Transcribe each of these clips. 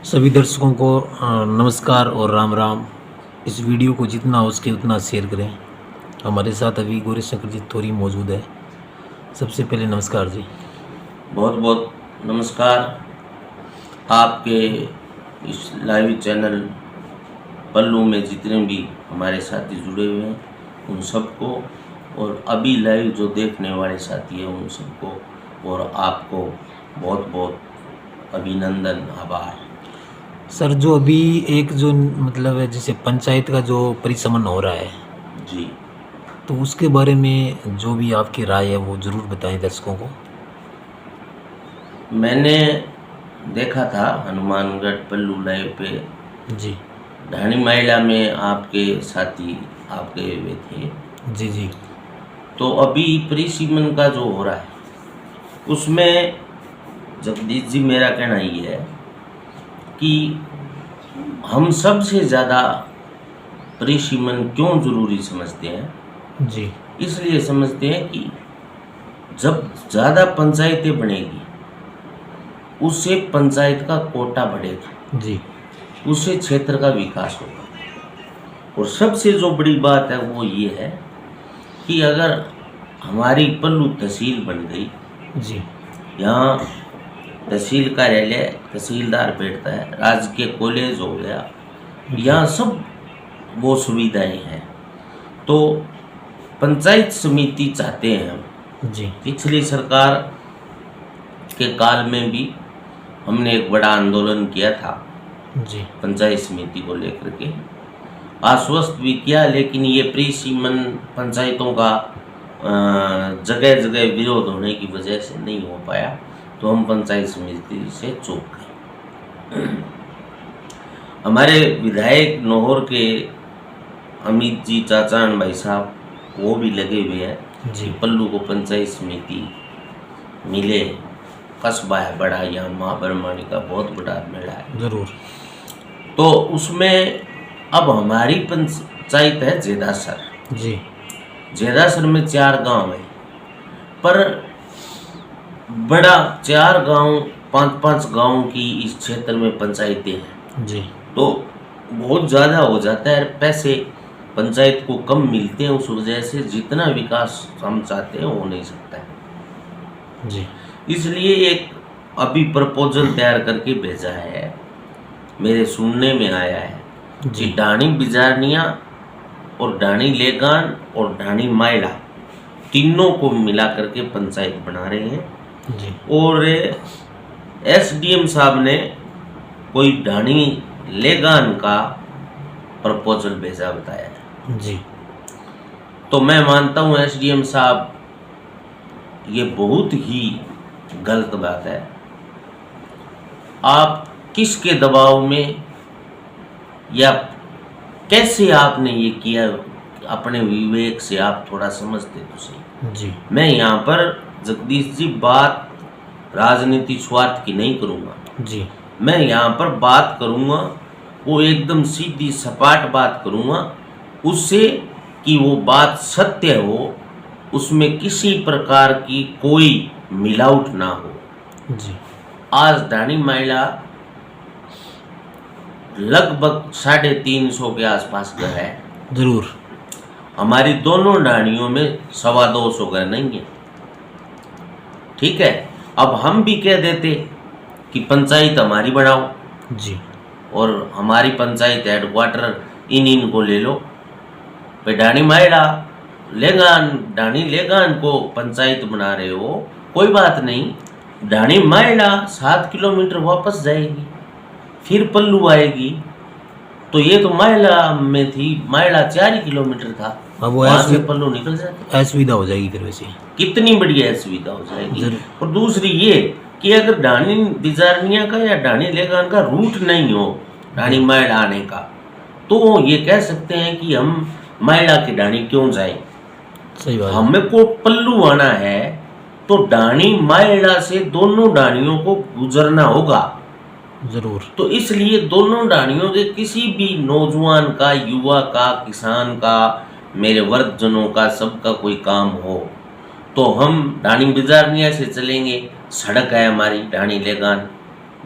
सभी दर्शकों को नमस्कार और राम राम। इस वीडियो को जितना हो सके उतना शेयर करें। हमारे साथ अभी गौरीशंकर जी थोड़ी मौजूद है। सबसे पहले नमस्कार जी। बहुत बहुत नमस्कार। आपके इस लाइव चैनल पल्लू में जितने भी हमारे साथी जुड़े हुए हैं उन सबको, और अभी लाइव जो देखने वाले साथी हैं उन सबको, और आपको बहुत बहुत अभिनंदन, आभार। सर, जो अभी एक जो मतलब है जैसे पंचायत का जो परिसमन हो रहा है जी, तो उसके बारे में जो भी आपकी राय है वो ज़रूर बताएं दर्शकों को। मैंने देखा था हनुमानगढ़ पल्लू लाइव पे जी ढाणी महिला में आपके साथी आप गए हुए थे। जी जी तो अभी परिसीमन का जो हो रहा है उसमें जगदीश जी, मेरा कहना ये है कि हम सबसे ज़्यादा परिसीमन क्यों ज़रूरी समझते हैं। जी इसलिए समझते हैं कि जब ज़्यादा पंचायतें बनेगी उससे पंचायत का कोटा बढ़ेगा, जी उससे क्षेत्र का विकास होगा। और सबसे जो बड़ी बात है वो ये है कि अगर हमारी पल्लू तहसील बन गई, जी यहाँ तहसील कार्यालय, तहसीलदार बैठता है, राजकीय कॉलेज हो गया, यहाँ सब वो सुविधाएं हैं। तो पंचायत समिति चाहते हैं हम। जी पिछली सरकार के काल में भी हमने एक बड़ा आंदोलन किया था जी पंचायत समिति को लेकर के, आश्वस्त भी किया, लेकिन ये परिसीमन पंचायतों का जगह जगह विरोध होने की वजह से नहीं हो पाया, तो हम पंचायत समिति से चूक गए। हमारे विधायक नौहर के अमित जी, चाचान भाई साहब, वो भी लगे हुए हैं जी कि पल्लू को पंचायत समिति मिले। कस्बा है बड़ा, यहाँ माँ बरमानी का बहुत बड़ा मेला है। ज़रूर। तो उसमें अब हमारी पंचायत है जेदासर। जी जेदासर में 4 गांव है, पर बड़ा 4 गांव, 5-5 गांव की इस क्षेत्र में पंचायतें हैं। जी तो बहुत ज़्यादा हो जाता है, पैसे पंचायत को कम मिलते हैं, उस वजह से जितना विकास हम चाहते हैं हो नहीं सकता है। जी इसलिए एक अभी प्रपोजल तैयार करके भेजा है, मेरे सुनने में आया है जी कि ढाणी बिजारनिया और ढाणी लेगान और ढाणी मायला तीनों को मिला करके पंचायत बना रहे हैं। जी और एसडीएम साहब ने कोई ढाणी लेगान का प्रपोजल भेजा बताया है। जी तो मैं मानता हूँ एसडीएम साहब, ये बहुत ही गलत बात है। आप किसके दबाव में या कैसे आपने ये किया, अपने विवेक से आप थोड़ा समझते तो सही। जी मैं यहाँ पर जगदीश जी बात राजनीति स्वार्थ की नहीं करूँगा। जी मैं यहाँ पर बात करूँगा, वो एकदम सीधी सपाट बात करूँगा, उससे कि वो बात सत्य हो, उसमें किसी प्रकार की कोई मिलावट ना हो। जी आज ढाणी महिला लगभग 350 के आसपास घर है। ज़रूर। हमारी दोनों ढाणियों में 225 घर नहीं है। ठीक है, अब हम भी कह देते कि पंचायत हमारी बनाओ जी और हमारी पंचायत हेडक्वार्टर इनको ले लो। भाई ढाणी महिला लेगान, ढाणी लेगान को पंचायत बना रहे हो, कोई बात नहीं। ढाणी महिला 7 किलोमीटर वापस जाएगी, फिर पल्लू आएगी। तो ये तो महिला में थी, महिला 4 ही किलोमीटर था, अब वो वहाँ से पल्लू निकल जाते। असुविधा हो जाएगी फिर वैसे। कितनी बढ़िया सुविधा हो जाएगी। जरूर। और दूसरी ये कि अगर ढाणी बिजारनिया का या ढाणी लेगान का रूट नहीं हो ढाणी महिला आने का, तो ये कह सकते हैं कि हम महिला की ढाणी क्यों जाए। सही बात है। हमें को पल्लू आना है तो ढाणी महिला से दोनों ढाणियों को गुजरना होगा। ज़रूर। तो इसलिए दोनों ढाणियों के किसी भी नौजवान का, युवा का, किसान का, मेरे वर्गजनों का, सबका कोई काम हो तो हम ढाणी बिजारनिया से चलेंगे। सड़क है हमारी ढाणी लेगान,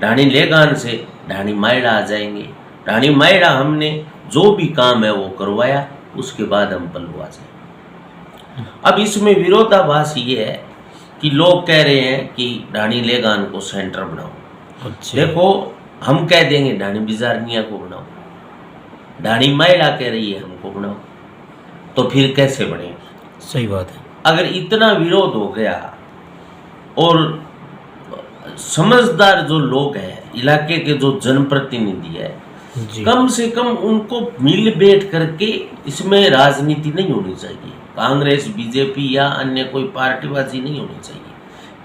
ढाणी लेगान से ढाणी मायड़ा आ जाएंगे। ढाणी मायड़ा हमने जो भी काम है वो करवाया, उसके बाद हम पल्लू आ जाए। अब इसमें विरोधाभास ये है कि लोग कह रहे हैं कि ढाणी लेगान को सेंटर बनाओ। अच्छा। देखो, हम कह देंगे ढाणी बिजारनिया को बनाओ, ढाणी मायड़ा कह रही है हमको बनाओ, तो फिर कैसे बनेगी? सही बात है। अगर इतना विरोध हो गया और समझदार जो लोग हैं, इलाके के जो जनप्रतिनिधि है, जी। कम से कम उनको मिल बैठ करके इसमें राजनीति नहीं होनी चाहिए। कांग्रेस, बीजेपी या अन्य कोई पार्टीबाजी नहीं होनी चाहिए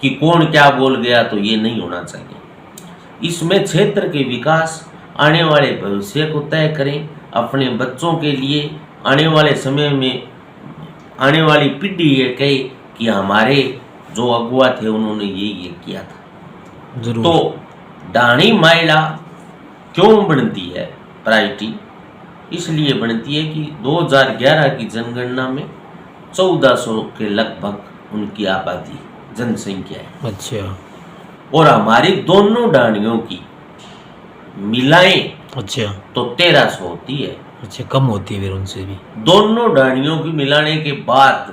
कि कौन क्या बोल गया, तो ये नहीं होना चाहिए। इसमें क्षेत्र के विकास, आने वाले भविष्य को तय करें, अपने बच्चों के लिए आने वाले समय में आने वाली पीढ़ी ये कहे कि हमारे जो अगुआ थे उन्होंने ये किया था। जरूर। तो ढाणी मायड़ा क्यों बनती है प्रायोरिटी? इसलिए बनती है कि 2011 की जनगणना में 1400 के लगभग उनकी आबादी जनसंख्या है। अच्छा। और हमारी दोनों ढाणियों की मिलाएं अच्छा। तो 1300 होती है। अच्छा, कम होती है फिर उनसे भी। दोनों ढाणियों की मिलाने के बाद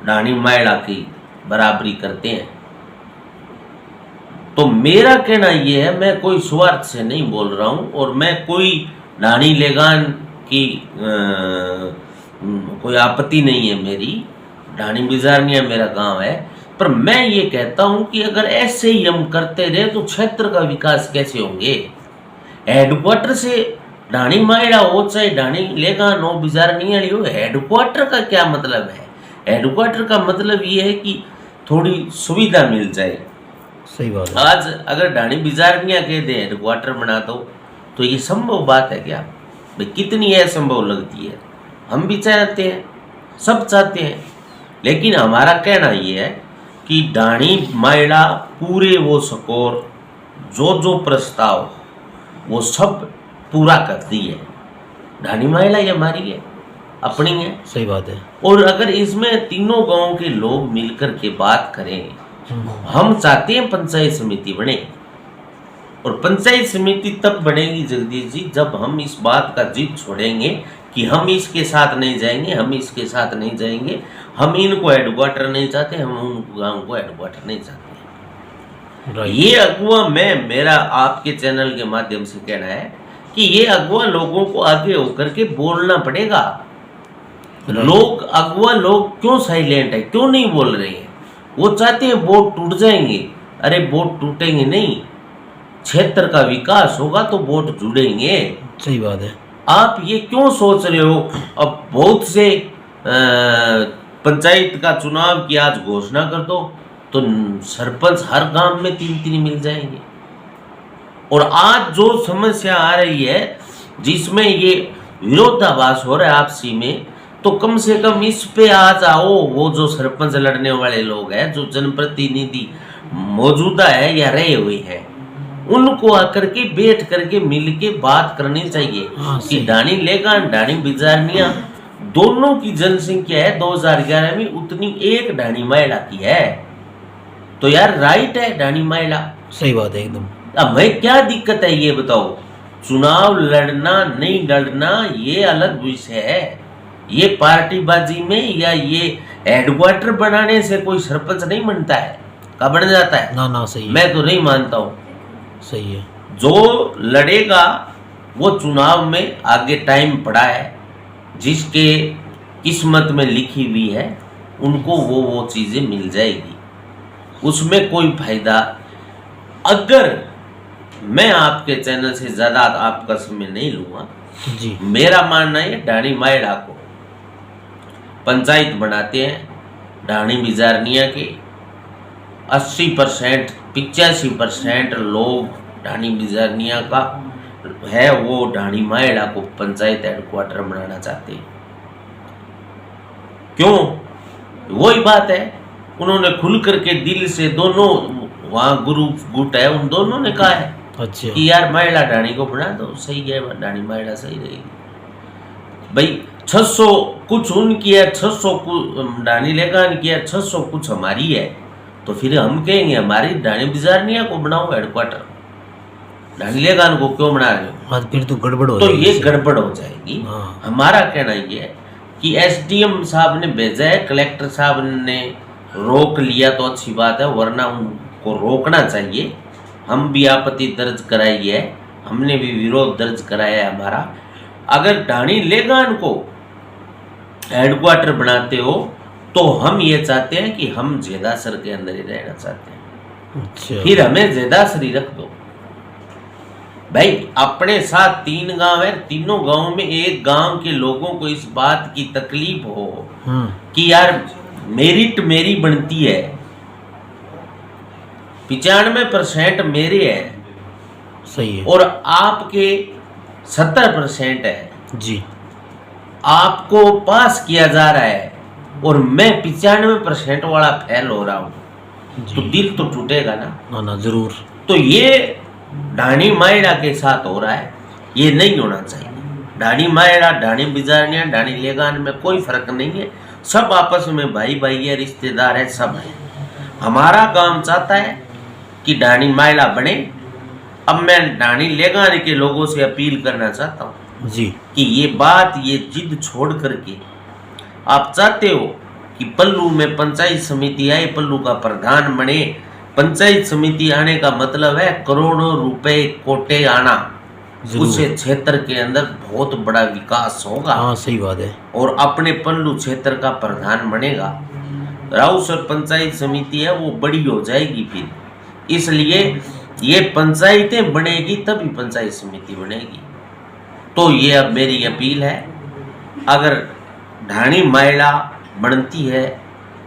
ढाणी मायड़ा की बराबरी करते हैं। तो मेरा कहना यह है, मैं कोई स्वार्थ से नहीं बोल रहा हूं और मैं कोई ढाणी लेगान की कोई आपत्ति नहीं है मेरी, ढाणी बिजारनिया मेरा गांव है, पर मैं ये कहता हूं कि अगर ऐसे ही हम करते रहे तो क्षेत्र का विकास कैसे होंगे? हेडक्वार्टर से ढाणी मायड़ा हो चाहे ढाणी लेगान हो, बिजारनिया हो, हेडक्वार्टर का क्या मतलब है? हेडक्वार्टर का मतलब ये है कि थोड़ी सुविधा मिल जाए। सही बात है। आज अगर ढाणी बिजारनिया कह दे हेडक्वार्टर बना दो, तो ये संभव बात है क्या भाई? कितनी असंभव लगती है। हम भी चाहते हैं, सब चाहते हैं, लेकिन हमारा कहना ये है कि ढाणी मायड़ा पूरे वो स्कोर जो प्रस्ताव वो सब पूरा करती है। ढाणी मायड़ा ये हमारी है, अपनी है। सही बात है। और अगर इसमें तीनों गांव के लोग मिलकर के बात करें, हम चाहते हैं पंचायत समिति बने, और पंचायत समिति तब बनेगी जगदीश जी जब हम इस बात का जिद छोड़ेंगे कि हम इसके साथ नहीं जाएंगे, हम इसके साथ नहीं जाएंगे, हम इनको हेडक्वार्टर नहीं चाहते, हम उन गांव को हेडक्वार्टर नहीं चाहते। राइट। ये अगुआ मेरा आपके चैनल के माध्यम से कहना है कि ये अगुआ लोगों को आगे होकर के बोलना पड़ेगा। लोग अगुआ लोग क्यों साइलेंट है, क्यों नहीं बोल रहे हैं? वो चाहते हैं वोट टूट जाएंगे। अरे वोट टूटेंगे नहीं, क्षेत्र का विकास होगा तो वोट जुड़ेंगे। सही बात है। आप ये क्यों सोच रहे हो? अब बहुत से पंचायत का चुनाव की आज घोषणा कर दो तो सरपंच हर गांव में 3-3 मिल जाएंगे। और आज जो समस्या आ रही है जिसमें ये विरोधाभास हो रहा है आपसी में, तो कम से कम इस पे आ जाओ। वो जो सरपंच लड़ने वाले लोग हैं, जो जनप्रतिनिधि मौजूदा है या रहे हुए हैं, उनको आकर के बैठ करके मिल के बात करनी चाहिए कि ढाणी लेगान, ढाणी बिजारनिया दोनों की जनसंख्या है 2011 में उतनी एक ढाणी मायड़ा की है। तो यार राइट है ढाणी मायड़ा। सही बात है एकदम। अब भाई क्या दिक्कत है ये बताओ? चुनाव लड़ना नहीं लड़ना ये अलग विषय है। ये पार्टीबाजी में या ये हेडक्वार्टर बनाने से कोई सरपंच नहीं बनता है, का बन जाता है? ना सही है। मैं तो नहीं मानता हूँ। सही है। जो लड़ेगा वो चुनाव में आगे टाइम पड़ा है, जिसके किस्मत में लिखी हुई है उनको वो चीजें मिल जाएगी, उसमें कोई फायदा। अगर मैं आपके चैनल से ज्यादा आपका समय नहीं लूंगा जी, मेरा मानना है ढाणी मायड़ा को पंचायत बनाते हैं। ढाणी बिजारनिया के 80% 85% लोग ढाणी बिजारनिया का है, वो ढाणी मायड़ा को पंचायत हेडक्वार्टर बनाना चाहते हैं। क्यों? वही बात है, उन्होंने खुल करके दिल से, दोनों वहाँ गुरु गुट है, उन दोनों ने कहा है अच्छा कि यार मायड़ा ढाणी को बना दो, सही है, ढाणी मायड़ा सही रहेगी। भाई 600 कुछ उनकी है, 600 ढाणी लेगान की है, 600 कुछ हमारी है, तो फिर हम कहेंगे हमारी ढाणी बिजारनिया को बनाओ हेडक्वार्टर। ढाणी लेगान को क्यों बना रहे हो? हाँ फिर तो गड़बड़ हो तो जाएगी ये इससे। गड़बड़ हो जाएगी। हाँ। हमारा कहना ये है कि एसडीएम साहब ने भेजा है, कलेक्टर साहब ने रोक लिया तो अच्छी बात है, वरना उनको रोकना चाहिए। हम भी आपत्ति दर्ज कराई है, हमने भी विरोध दर्ज कराया है हमारा। अगर ढाणी लेगान को हेडक्वार्टर बनाते हो तो हम ये चाहते हैं कि हम जेदासर के अंदर ही रहना चाहते हैं, अच्छा। फिर हमें जेदासर ही रख दो भाई। अपने साथ 3 गांव है, तीनों गांव में एक गांव के लोगों को इस बात की तकलीफ हो कि यार मेरिट मेरी बनती है, 95% मेरे है सही है। और आपके 70% है, जी। आपको पास किया जा रहा है और मैं 95% वाला फेल हो रहा हूँ, तो जी। दिल तो टूटेगा ना। ना ना जरूर। तो ये ढाणी मायड़ा के साथ हो रहा है, ये नहीं होना चाहिए। ढाणी मायड़ा, ढाणी बिजारनिया, ढाणी लेगान में कोई फर्क नहीं है, सब आपस में भाई भाई है, रिश्तेदार है, सब है। हमारा काम चाहता है कि ढाणी मायड़ा बने। अब मैं ढाणी लेगान के लोगों से अपील करना चाहता हूँ जी कि ये बात, ये जिद छोड़ करके आप चाहते हो कि पल्लू में पंचायत समिति आए, पल्लू का प्रधान बने। पंचायत समिति आने का मतलब है करोड़ों रुपए कोटे आना, जरूर। उस क्षेत्र के अंदर बहुत बड़ा विकास होगा। हाँ सही बात है। और अपने पल्लू क्षेत्र का प्रधान बनेगा। राउसर पंचायत समिति है वो बड़ी हो जाएगी फिर, इसलिए ये पंचायतें बनेगी तभी पंचायत समिति बनेगी। तो ये अब मेरी अपील है, अगर ढाणी मायड़ा बनती है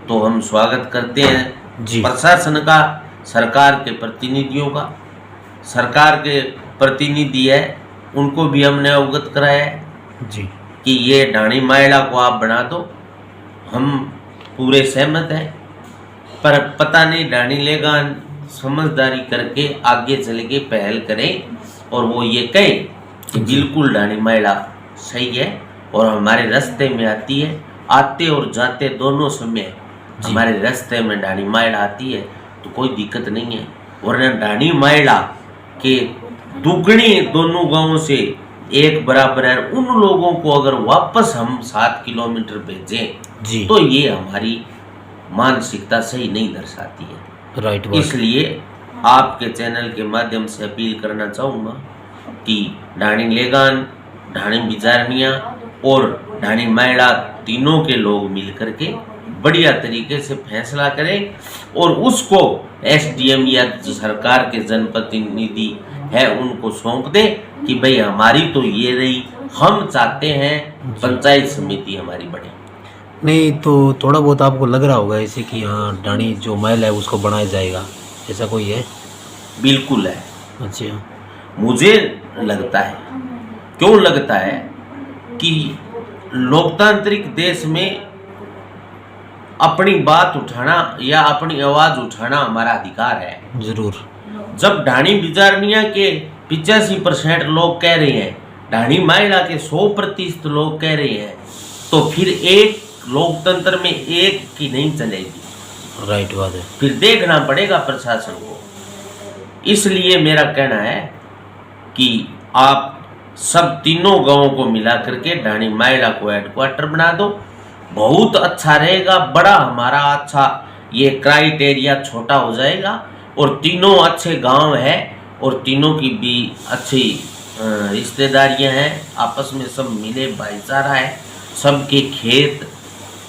तो हम स्वागत करते हैं जी। प्रशासन का, सरकार के प्रतिनिधियों का। सरकार के प्रतिनिधि है उनको भी हमने अवगत कराया है जी कि ये ढाणी मायड़ा को आप बना दो, हम पूरे सहमत हैं। पर पता नहीं ढाणी लेगान समझदारी करके आगे चल के पहल करें और वो ये कहें कि बिल्कुल ढाणी मायड़ा सही है और हमारे रास्ते में आती है। आते और जाते दोनों समय हमारे रास्ते में ढाणी मायड़ा आती है तो कोई दिक्कत नहीं है, वरना ढाणी मायड़ा के दुगनी दोनों गांवों से एक बराबर है। उन लोगों को अगर वापस हम 7 किलोमीटर भेजें जी तो ये हमारी मानसिकता सही नहीं दर्शाती है। राइट बात। इसलिए आपके चैनल के माध्यम से अपील करना चाहूँगा कि ढाणी लेगान, ढाणी बिजारनिया और ढाणी मायड़ा तीनों के लोग मिल करके बढ़िया तरीके से फैसला करें और उसको एसडीएम या जो सरकार के जनप्रतिनिधि है उनको सौंप दे कि भाई हमारी तो ये रही, हम चाहते हैं पंचायत समिति हमारी बने। नहीं तो थोड़ा बहुत आपको लग रहा होगा ऐसे कि हाँ ढाणी जो महल है उसको बनाया जाएगा, ऐसा कोई है? बिल्कुल है। अच्छा। मुझे लगता है, क्यों लगता है कि लोकतांत्रिक देश में अपनी बात उठाना या अपनी आवाज उठाना हमारा अधिकार है। जरूर। जब ढाणी बिजारनिया के 85% लोग कह रहे हैं, ढाणी मायड़ा के 100% लोग कह रहे हैं, तो फिर एक लोकतंत्र में एक की नहीं चलेगी। राइट बात है। फिर देखना पड़ेगा प्रशासन को। इसलिए मेरा कहना है कि आप सब तीनों गांवों को मिला करके ढाणी मायड़ा को हेडक्वार्टर बना दो, बहुत अच्छा रहेगा। बड़ा हमारा अच्छा ये क्राइटेरिया छोटा हो जाएगा और तीनों अच्छे गांव है और तीनों की भी अच्छी रिश्तेदारियां हैं, आपस में सब मिले भाईचारा है, सबके खेत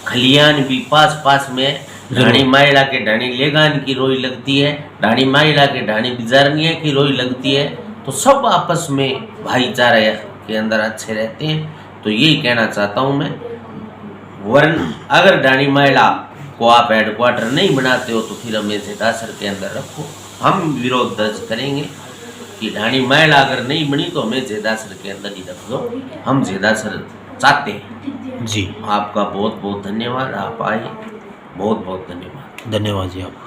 खलियान भी पास पास में है। ढाणी मायड़ा के ढाणी लेगान की रोई लगती है, ढाणी मायड़ा के ढाणी बिजारनिया की रोई लगती है, तो सब आपस में भाईचारे के अंदर अच्छे रहते हैं। तो यही कहना चाहता हूँ मैं। वरन अगर ढाणी मायड़ा को आप हेडक्वार्टर नहीं बनाते हो तो फिर हमें जेदासर के अंदर रखो, हम विरोध दर्ज करेंगे कि ढाणी मायड़ा अगर नहीं बनी तो हमें जेदासर के अंदर ही रख दो, हम जेदासर चाहते हैं। जी आपका बहुत बहुत धन्यवाद, आप आए, बहुत बहुत धन्यवाद। धन्यवाद जी आप।